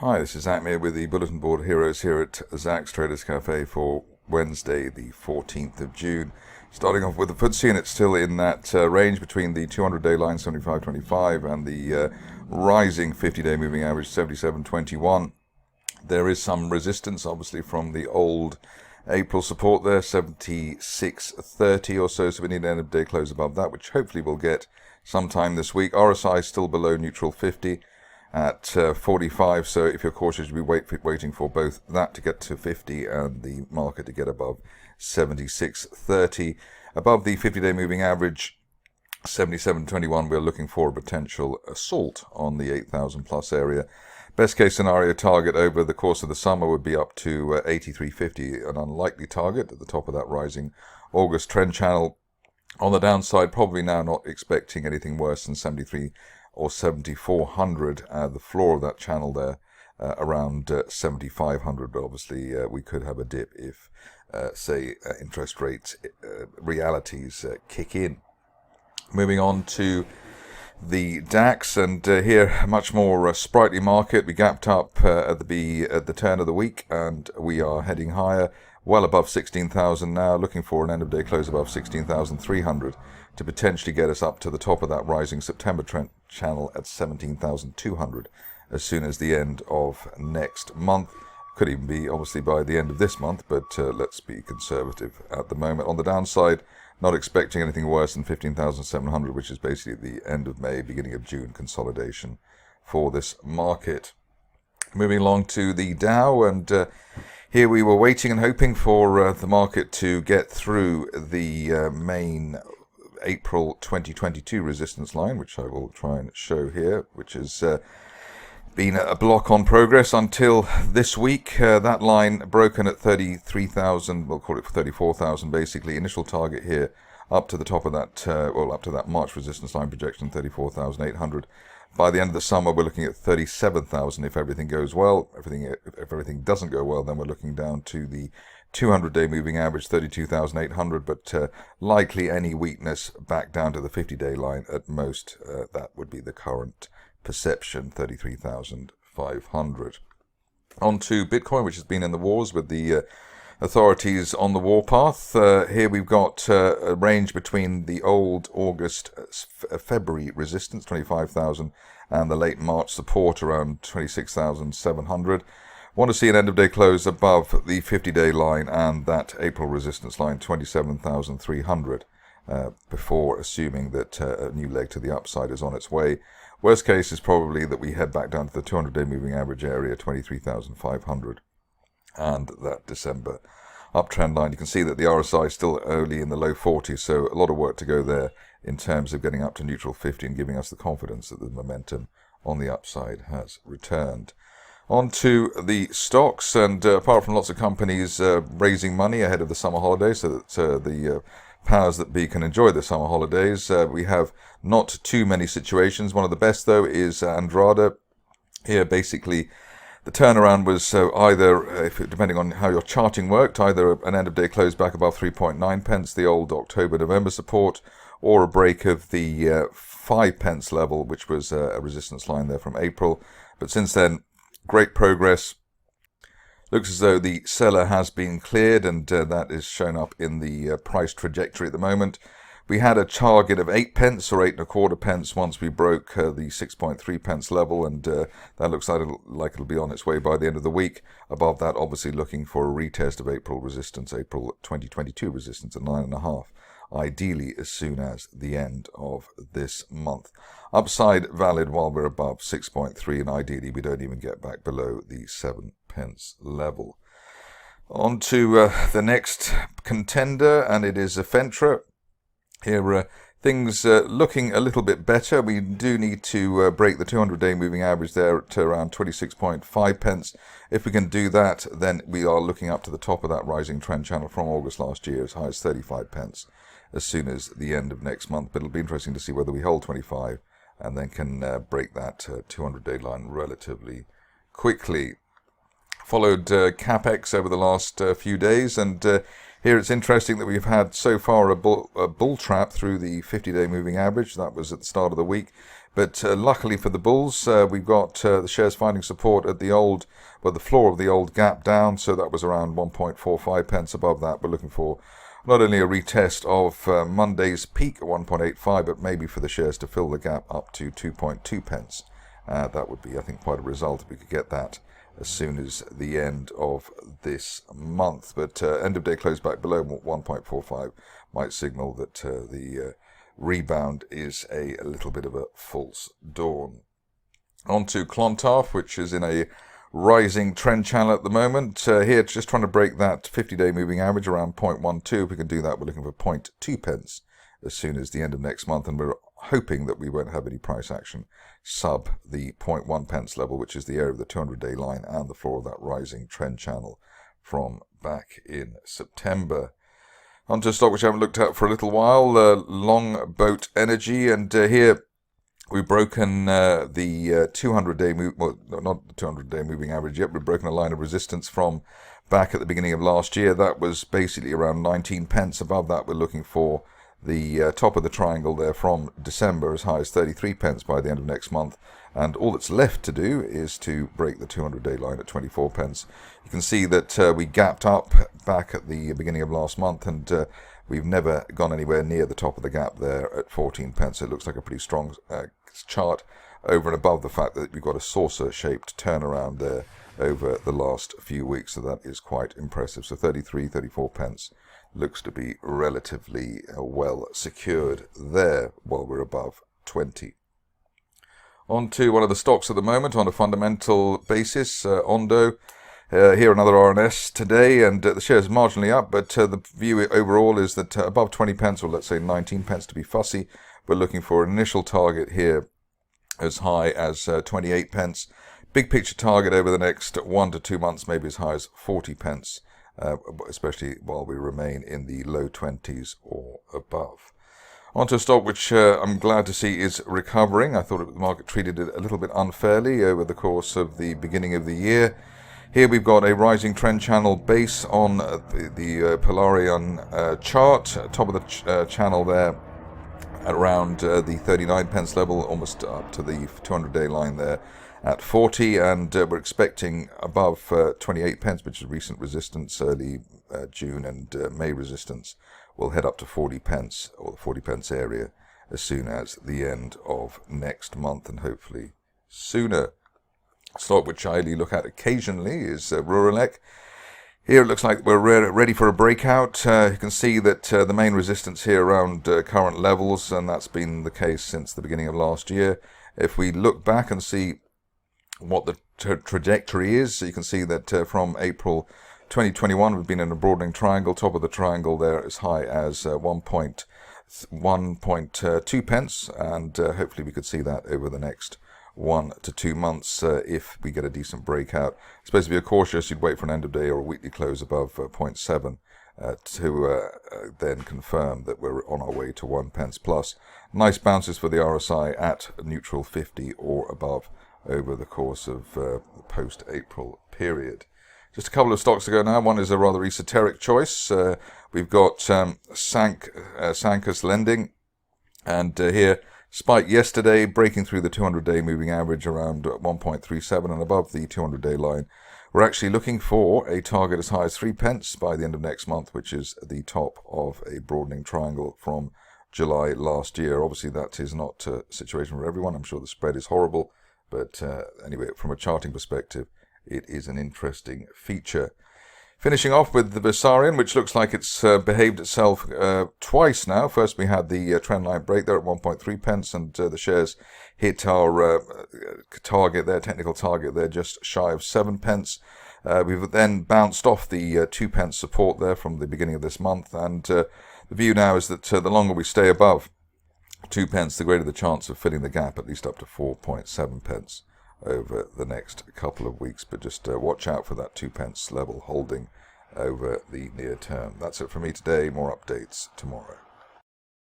Hi, this is Zak Mir with the Bulletin Board Heroes here at Zak's Traders Cafe for Wednesday, the 14th of June. Starting off with the FTSE, and it's still in that range between the 200-day line 75.25 and the rising 50-day moving average 77.21. There is some resistance, obviously, from the old April support there, 76.30 or so. So we need an end-of-day close above that, which hopefully we'll get sometime this week. RSI still below neutral 50 at 45, so if you're cautious, you'll be waiting for both that to get to 50 and the market to get above 76.30. Above the 50-day moving average 77.21, we're looking for a potential assault on the 8,000 plus area. Best case scenario target over the course of the summer would be up to 83.50, an unlikely target at the top of that rising August trend channel. On the downside, probably now not expecting anything worse than 73 or 7400, the floor of that channel there, around 7500. But obviously we could have a dip if, say, interest rates realities kick in. Moving on to the DAX, and here a much more sprightly market. We gapped up at the turn of the week, and we are heading higher, well above 16,000 now, looking for an end of day close above 16,300 to potentially get us up to the top of that rising September trend channel at 17,200 as soon as the end of next month. Could even be obviously by the end of this month, but let's be conservative at the moment. On the downside, not expecting anything worse than 15,700, which is basically the end of May, beginning of June consolidation for this market. Moving along to the Dow, and here we were waiting and hoping for the market to get through the main April 2022 resistance line, which I will try and show here, which has been a block on progress until this week. That line broken at 33,000, we'll call it 34,000 basically. Initial target here up to the top of that, up to that March resistance line projection, 34,800. By the end of the summer, we're looking at 37,000 if everything goes well. If everything doesn't go well, then we're looking down to the 200-day moving average, 32,800, but likely any weakness back down to the 50-day line at most. That would be the current perception, 33,500. On to Bitcoin, which has been in the wars with the authorities on the warpath. Here we've got a range between the old August, February resistance, 25,000, and the late March support around 26,700. Want to see an end-of-day close above the 50-day line and that April resistance line, 27,300, before assuming that a new leg to the upside is on its way. Worst case is probably that we head back down to the 200-day moving average area, 23,500, and that December uptrend line. You can see that the RSI is still early in the low 40s, so a lot of work to go there in terms of getting up to neutral 50 and giving us the confidence that the momentum on the upside has returned. On to the stocks, and apart from lots of companies raising money ahead of the summer holidays so that the powers that be can enjoy the summer holidays, we have not too many situations. One of the best, though, is Andrada. Here, basically, the turnaround was either, depending on how your charting worked, either an end-of-day close back above 3.9 pence, the old October-November support, or a break of the 5 pence level, which was a resistance line there from April. But since then, great progress. Looks as though the seller has been cleared, and that is shown up in the price trajectory at the moment. We had a target of 8 pence or 8 1/4 pence once we broke the 6.3 pence level, and that looks like it'll be on its way by the end of the week. Above that, obviously looking for a retest of April resistance, April 2022 resistance at 9.5. Ideally as soon as the end of this month. Upside valid while we're above 6.3, and ideally we don't even get back below the 7 pence level. On to the next contender, and it is Fentra. Here things looking a little bit better. We do need to break the 200-day moving average there at around 26.5 pence. If we can do that, then we are looking up to the top of that rising trend channel from August last year, as high as 35 pence as soon as the end of next month. But it'll be interesting to see whether we hold 25 and then can break that 200-day line relatively quickly. Followed CapEx over the last few days, and here it's interesting that we've had so far a bull trap through the 50-day moving average. That was at the start of the week. But luckily for the bulls, we've got the shares finding support at the floor of the old gap down, so that was around 1.45 pence. Above that, we're looking for not only a retest of Monday's peak at 1.85, but maybe for the shares to fill the gap up to 2.2 pence. That would be, I think, quite a result if we could get that as soon as the end of this month. But end of day close back below 1.45 might signal that the rebound is a little bit of a false dawn. On to Clontarf, which is in a rising trend channel at the moment. Here, just trying to break that 50-day moving average around 0.12. If we can do that, we're looking for 0.2 pence as soon as the end of next month, and we're hoping that we won't have any price action sub the 0.1 pence level, which is the area of the 200-day line and the floor of that rising trend channel from back in September. Onto a stock which I haven't looked at for a little while, Longboat Energy, and here we've broken the 200-day not the 200-day moving average yet. We've broken a line of resistance from back at the beginning of last year. That was basically around 19 pence. Above that, we're looking for the top of the triangle there from December, as high as 33 pence by the end of next month. And all that's left to do is to break the 200-day line at 24 pence. You can see that we gapped up back at the beginning of last month, and we've never gone anywhere near the top of the gap there at 14 pence. It looks like a pretty strong chart over and above the fact that we've got a saucer-shaped turnaround there over the last few weeks. So that is quite impressive. So 33, 34 pence looks to be relatively well secured there while we're above 20. On to one of the stocks at the moment on a fundamental basis, Ondo. Here another RNS today, and the share is marginally up, but the view overall is that above 20 pence, or let's say 19 pence to be fussy, we're looking for an initial target here as high as 28 pence. Big picture target over the next 1 to 2 months, maybe as high as 40 pence, especially while we remain in the low 20s or above. Onto a stock which I'm glad to see is recovering. I thought the market treated it a little bit unfairly over the course of the beginning of the year. Here we've got a rising trend channel base on the Polarean chart, top of the channel there around the 39 pence level, almost up to the 200-day line there at 40, and we're expecting above 28 pence, which is recent resistance, early June and May resistance. Will head up to 40 pence, or the 40 pence area, as soon as the end of next month, and hopefully sooner. A stock which I look at occasionally is Rurelec. Here it looks like we're ready for a breakout. You can see that the main resistance here around current levels, and that's been the case since the beginning of last year. If we look back and see what the trajectory is, so you can see that from April 2021, we've been in a broadening triangle, top of the triangle there as high as 1.2 pence, and hopefully we could see that over the next 1 to 2 months if we get a decent breakout. I suppose if you're cautious, you'd wait for an end of day or a weekly close above 0.7 to then confirm that we're on our way to 1 pence plus. Nice bounces for the RSI at neutral 50 or above over the course of the post-April period. Just a couple of stocks to go now. One is a rather esoteric choice. We've got Sancus lending, and here spike yesterday, breaking through the 200-day moving average around 1.37 and above the 200-day line. We're actually looking for a target as high as 3 pence by the end of next month, which is the top of a broadening triangle from July last year. Obviously, that is not a situation for everyone. I'm sure the spread is horrible, but anyway, from a charting perspective, it is an interesting feature. Finishing off with the Versarien, which looks like it's behaved itself twice now. First, we had the trend line break there at 1.3 pence, and the shares hit our target there, technical target there, just shy of 7 pence. We've then bounced off the 2 pence support there from the beginning of this month, and the view now is that the longer we stay above 2 pence, the greater the chance of filling the gap, at least up to 4.7 pence. Over the next couple of weeks, but just watch out for that 2 pence level holding over the near term. That's it for me today. More updates tomorrow.